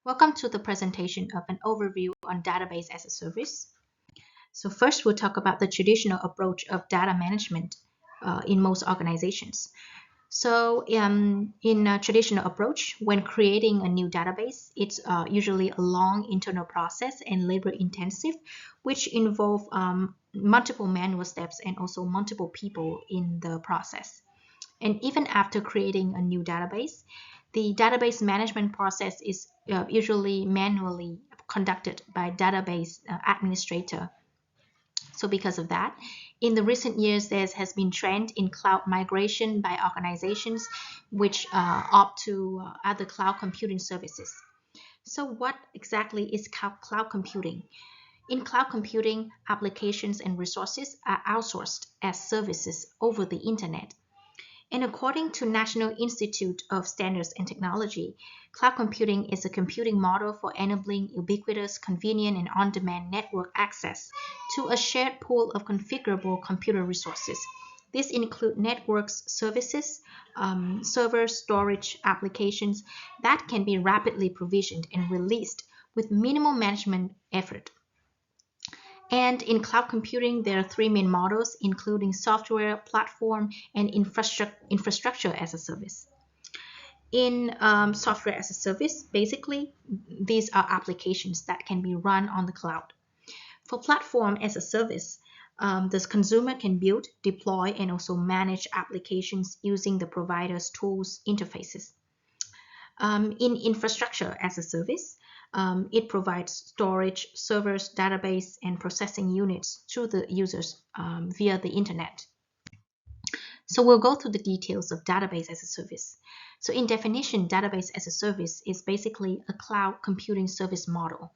Welcome to the presentation of an overview on database as a service. So first we'll talk about the traditional approach of data management in most organizations. So in a traditional approach, when creating a new database, it's usually a long internal process and labor intensive, which involve multiple manual steps and also multiple people in the process. And even after creating a new database, the database management process is usually manually conducted by database administrator. So because of that, in the recent years, there has been trend in cloud migration by organizations which opt to other cloud computing services. So what exactly is cloud computing? In cloud computing, applications and resources are outsourced as services over the internet. And according to National Institute of Standards and Technology, cloud computing is a computing model for enabling ubiquitous, convenient, and on-demand network access to a shared pool of configurable computer resources. This includes networks, services, server storage applications that can be rapidly provisioned and released with minimal management effort. And in cloud computing, there are three main models, including software, platform, and infrastructure as a service. In software as a service, basically, these are applications that can be run on the cloud. For platform as a service, the consumer can build, deploy, and also manage applications using the provider's tools interfaces. In infrastructure as a service, it provides storage, servers, database, and processing units to the users via the internet. So we'll go through the details of database as a service. So in definition, database as a service is basically a cloud computing service model.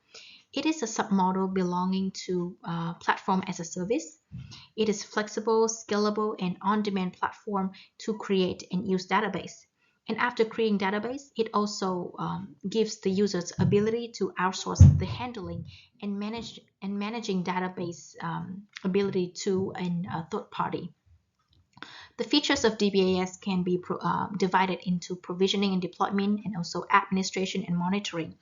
It is a submodel belonging to platform as a service. It is flexible, scalable, and on-demand platform to create and use database. And after creating database, it also gives the users ability to outsource the handling and managing database ability to a third party. The features of DBAS can be divided into provisioning and deployment and also administration and monitoring.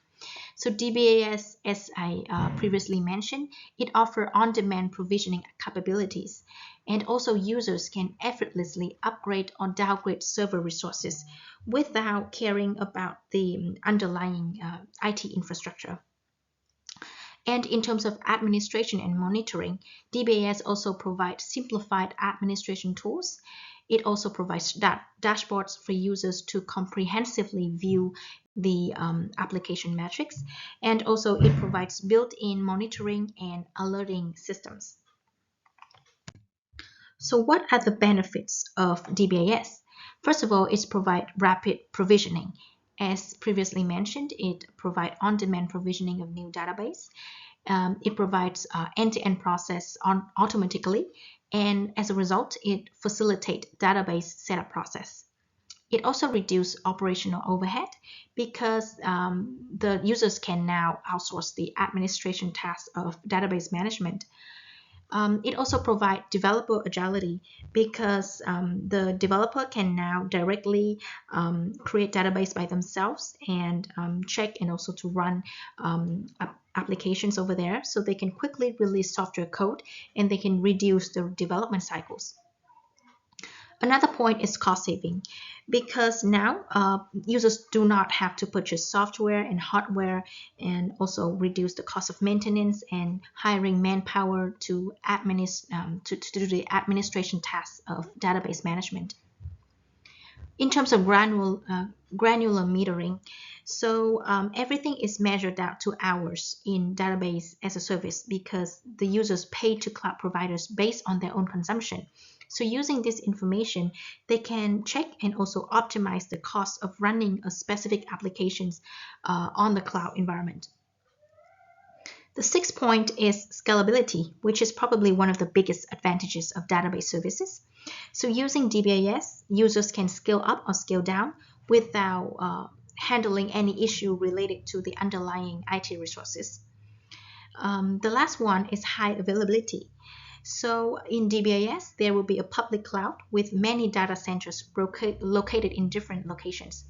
So DBAS, as I previously mentioned, it offers on-demand provisioning capabilities, and also users can effortlessly upgrade or downgrade server resources without caring about the underlying IT infrastructure. And in terms of administration and monitoring, DBAS also provides simplified administration tools. It also provides dashboards for users to comprehensively view the application metrics, and also it provides built-in monitoring and alerting systems. So what are the benefits of DBAS? First of all, it provides rapid provisioning. As previously mentioned, it provides on-demand provisioning of new database. It provides end-to-end process automatically, and as a result, it facilitates database setup process. It also reduces operational overhead because the users can now outsource the administration tasks of database management. It also provides developer agility because the developer can now directly create database by themselves and check and also to run applications over there, so they can quickly release software code and they can reduce the development cycles. Another point is cost saving because now users do not have to purchase software and hardware, and also reduce the cost of maintenance and hiring manpower to do the administration tasks of database management. In terms of granular metering, so everything is measured out to hours in database as a service because the users pay to cloud providers based on their own consumption. So using this information, they can check and also optimize the cost of running a specific applications on the cloud environment. The sixth point is scalability, which is probably one of the biggest advantages of database services. So using DBAS, users can scale up or scale down without handling any issue related to the underlying IT resources. The last one is high availability. So in DBAS, there will be a public cloud with many data centers located in different locations.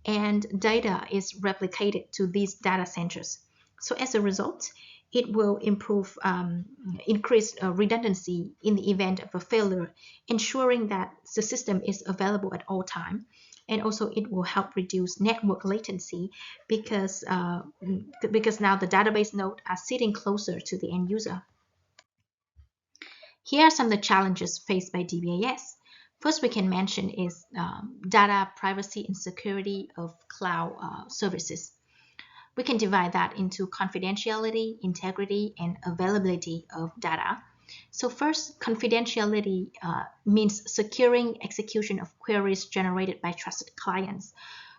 and data is replicated to these data centers. So as a result, it will increase redundancy in the event of a failure, ensuring that the system is available at all times. And also it will help reduce network latency because now the database nodes are sitting closer to the end user. Here are some of the challenges faced by DBAS. First, we can mention is data privacy and security of cloud services. We can divide that into confidentiality, integrity, and availability of data. So first, confidentiality means securing execution of queries generated by trusted clients.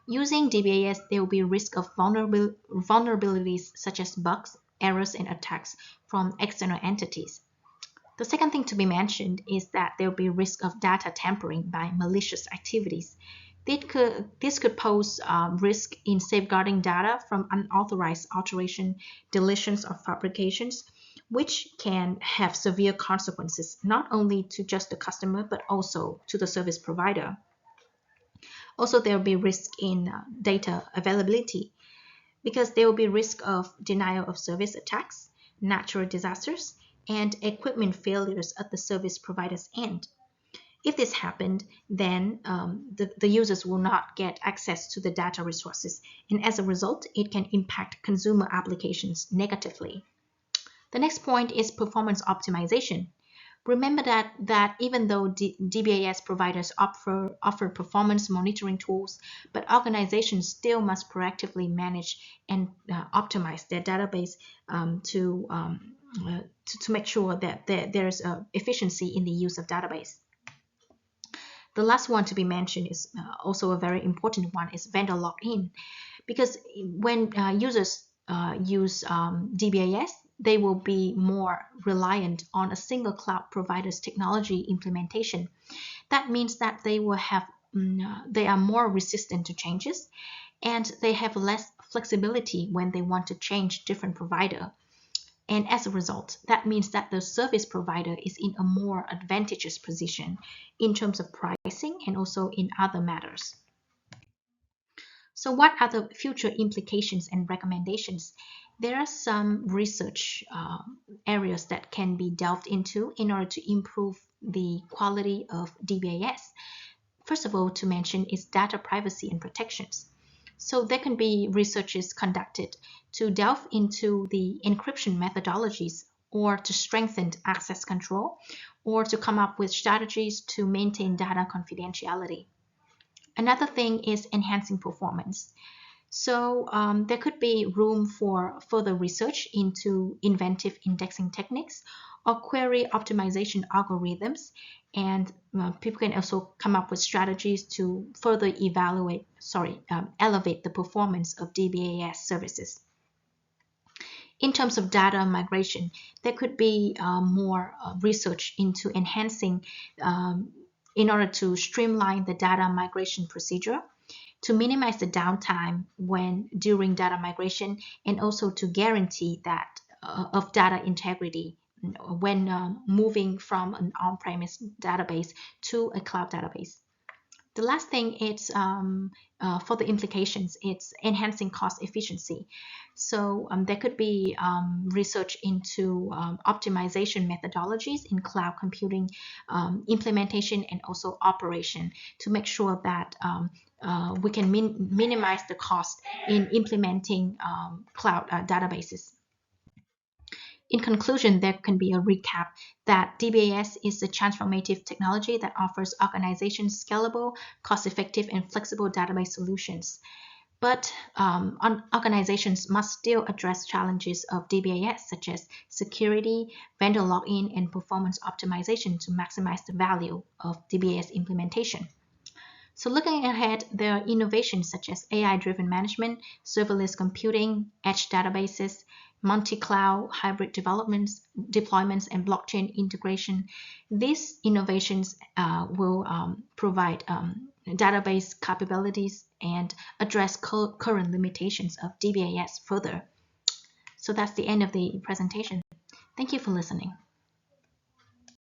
Using DBAS, there will be risk of vulnerabilities such as bugs, errors, and attacks from external entities. The second thing to be mentioned is that there will be risk of data tampering by malicious activities. This could pose risk in safeguarding data from unauthorized alteration, deletions, or fabrications, which can have severe consequences not only to just the customer but also to the service provider. Also, there will be risk in data availability because there will be risk of denial of service attacks, natural disasters, and equipment failures at the service provider's end. If this happened, then the users will not get access to the data resources, and as a result, it can impact consumer applications negatively. The next point is performance optimization. Remember that even though DBAS providers offer performance monitoring tools, but organizations still must proactively manage and optimize their database to make sure that there's efficiency in the use of database. The last one to be mentioned is also a very important one is vendor lock-in, because when users use DBAS, they will be more reliant on a single cloud provider's technology implementation. That means that they will have they are more resistant to changes, and they have less flexibility when they want to change different provider. And as a result, that means that the service provider is in a more advantageous position in terms of pricing and also in other matters. So what are the future implications and recommendations? There are some research areas that can be delved into in order to improve the quality of DBAS. First of all, to mention is data privacy and protections. So there can be researches conducted to delve into the encryption methodologies or to strengthen access control or to come up with strategies to maintain data confidentiality. Another thing is enhancing performance. So there could be room for further research into inventive indexing techniques or query optimization algorithms, and people can also come up with strategies to further elevate the performance of DBAS services. In terms of data migration, there could be more research into enhancing in order to streamline the data migration procedure, to minimize the downtime during data migration, and also to guarantee that of data integrity when moving from an on-premise database to a cloud database. The last thing is for the implications, it's enhancing cost efficiency. So there could be research into optimization methodologies in cloud computing implementation and also operation to make sure that we can minimize the cost in implementing cloud databases. In conclusion, there can be a recap that DBAS is a transformative technology that offers organizations scalable, cost-effective, and flexible database solutions. But organizations must still address challenges of DBAS, such as security, vendor lock-in, and performance optimization to maximize the value of DBAS implementation. So looking ahead, there are innovations such as AI-driven management, serverless computing, edge databases, multi-cloud hybrid deployments, and blockchain integration. These innovations will provide database capabilities and address current limitations of DBAS further. So that's the end of the presentation. Thank you for listening.